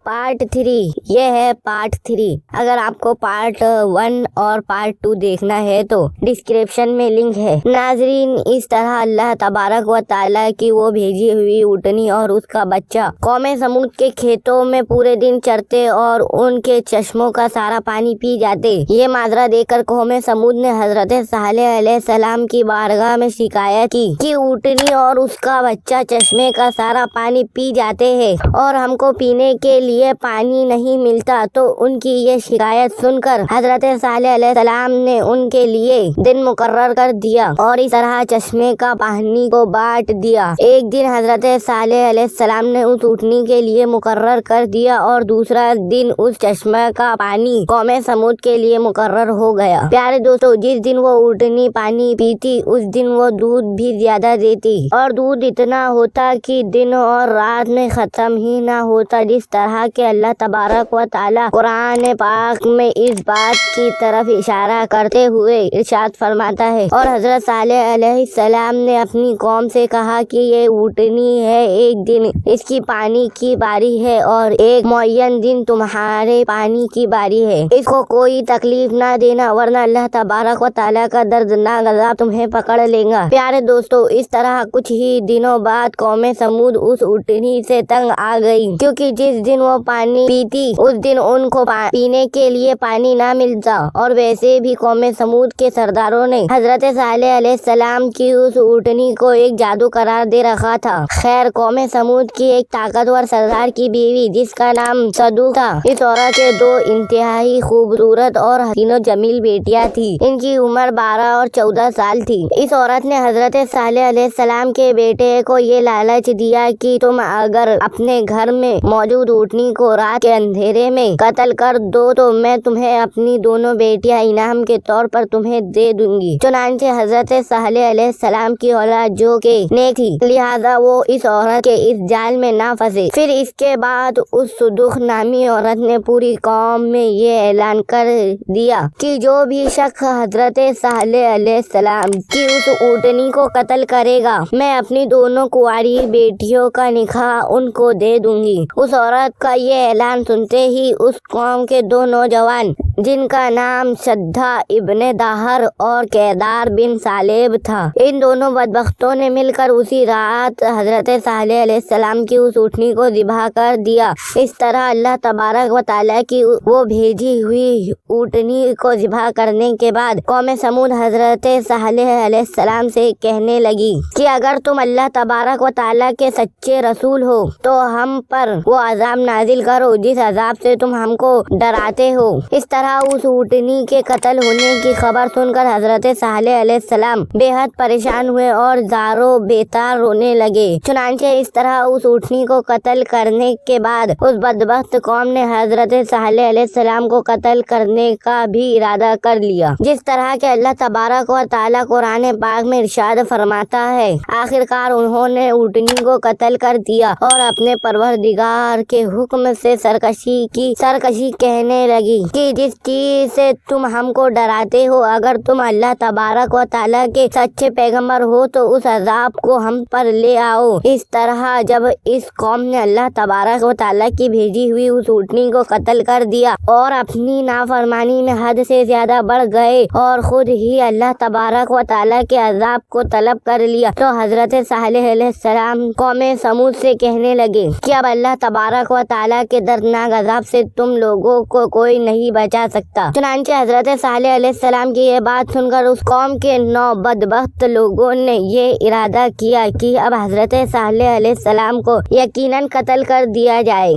Part 3 یہ ہے part 3۔ اگر آپ کو پارٹ 1 اور پارٹ 2 دیکھنا ہے تو ڈسکرپشن میں لنک ہے۔ ناظرین، اس طرح اللہ تبارک و تعالیٰ کی وہ بھیجی ہوئی اونٹنی اور اس کا بچہ قوم سمود کے کھیتوں میں پورے دن چرتے اور ان کے چشموں کا سارا پانی پی جاتے۔ یہ ماجرا دیکھ کر قوم سمود نے حضرت صالح علیہ السلام کی بارگاہ میں شکایت کی کہ اونٹنی اور اس کا بچہ چشمے کا سارا پانی پی جاتے ہیں اور ہم کو پینے کے لیے پانی نہیں ملتا۔ تو ان کی یہ شکایت سن کر حضرت صالح علیہ السلام نے ان کے لیے دن مقرر کر دیا اور اس طرح چشمے کا پانی کو بانٹ دیا۔ ایک دن حضرت صالح علیہ السلام نے اس اونٹنی کے لیے مقرر کر دیا اور دوسرا دن اس چشمے کا پانی قوم سمود کے لیے مقرر ہو گیا۔ پیارے دوستو، جس دن وہ اونٹنی پانی پیتی اس دن وہ دودھ بھی زیادہ دیتی اور دودھ اتنا ہوتا کہ دن اور رات میں ختم ہی نہ ہوتا۔ جس طرح کہ اللہ تبارک و تعالیٰ قرآن پاک میں اس بات کی طرف اشارہ کرتے ہوئے ارشاد فرماتا ہے، اور حضرت صالح علیہ السلام نے اپنی قوم سے کہا کہ یہ اونٹنی ہے، ایک دن اس کی پانی کی باری ہے اور ایک معین دن تمہارے پانی کی باری ہے۔ اس کو کوئی تکلیف نہ دینا ورنہ اللہ تبارک و تعالیٰ کا دردناک عذاب تمہیں پکڑ لے گا۔ پیارے دوستو، اس طرح کچھ ہی دنوں بعد قوم سمود اس اونٹنی سے تنگ آ گئی، کیونکہ جس دن وہ پانی پیتی اس دن ان کو پینے کے لیے پانی نہ ملتا، اور ویسے بھی قوم سمود کے سرداروں نے حضرت صالح علیہ السلام کی اس اونٹنی کو ایک جادو قرار دے رکھا تھا۔ خیر، قوم سمود کی ایک طاقتور سردار کی بیوی جس کا نام صدوق تھا، اس عورت کے 2 انتہائی خوبصورت اور حسین و جمیل بیٹیاں تھیں۔ ان کی عمر 12 اور 14 سال تھی۔ اس عورت نے حضرت صالح علیہ السلام کے بیٹے کو یہ لالچ دیا کہ تم اگر اپنے گھر میں موجود اونٹنی کو رات کے اندھیرے میں قتل کر دو تو میں تمہیں اپنی دونوں بیٹیاں انعام کے طور پر تمہیں دے دوں گی۔ چنانچہ حضرت صالح علیہ السلام کی اولاد جو کہ نیک تھی، لہذا وہ اس عورت کے اس جال میں نہ پھنسے۔ پھر اس کے بعد اس صدوق نامی عورت نے پوری قوم میں یہ اعلان کر دیا کہ جو بھی شخص حضرت صالح علیہ السلام کی اس اونٹنی کو قتل کرے گا، میں اپنی دونوں کنواری بیٹیوں کا نکاح ان کو دے دوں گی۔ اس عورت کا یہ اعلان سنتے ہی اس قوم کے 2 نوجوان جن کا نام شدھا ابن داہر اور کیدار بن صالب تھا، ان دونوں بدبختوں نے مل کر اسی رات حضرت صالح علیہ السلام کی اس اونٹنی کو ذبح کر دیا۔ اس طرح اللہ تبارک و تعالیٰ کی وہ بھیجی ہوئی اونٹنی کو ذبح کرنے کے بعد قوم سمود حضرت صالح علیہ السلام سے کہنے لگی کہ اگر تم اللہ تبارک و تعالیٰ کے سچے رسول ہو تو ہم پر وہ عذاب نازل کرو جس عذاب سے تم ہم کو ڈراتے ہو۔ اس طرح اس اونٹنی کے قتل ہونے کی خبر سن کر حضرت صالح علیہ السلام بے حد پریشان ہوئے اور زاروں بیتار رونے لگے۔ چنانچہ اس طرح اس اونٹنی کو قتل کرنے کے بعد اس بدبخت قوم نے حضرت صالح علیہ السلام کو قتل کرنے کا بھی ارادہ کر لیا، جس طرح کہ اللہ تبارک و تعالیٰ قرآن پاک میں ارشاد فرماتا ہے۔ آخرکار انہوں نے اونٹنی کو قتل کر دیا اور اپنے پروردگار کے حکم سے سرکشی کہنے لگی کہ جس چیز سے تم ہم کو ڈراتے ہو، اگر تم اللہ تبارک و تعالیٰ کے سچے پیغمبر ہو تو اس عذاب کو ہم پر لے آؤ۔ اس طرح جب اس قوم نے اللہ تبارک و تعالیٰ کی بھیجی ہوئی اس اونٹنی کو قتل کر دیا اور اپنی نافرمانی میں حد سے زیادہ بڑھ گئے اور خود ہی اللہ تبارک و تعالیٰ کے عذاب کو طلب کر لیا، تو حضرت صالح علیہ السلام قوم سمود سے کہنے لگے کہ اب اللہ تبارک و تعالیٰ کے دردناک عذاب سے تم لوگوں کو کوئی نہیں بچا سکتا۔ چنانچہ حضرت صالح علیہ السلام کی یہ بات سن کر اس قوم کے 9 بدبخت لوگوں نے یہ ارادہ کیا کہ اب حضرت صالح علیہ السلام کو یقیناً قتل کر دیا جائے۔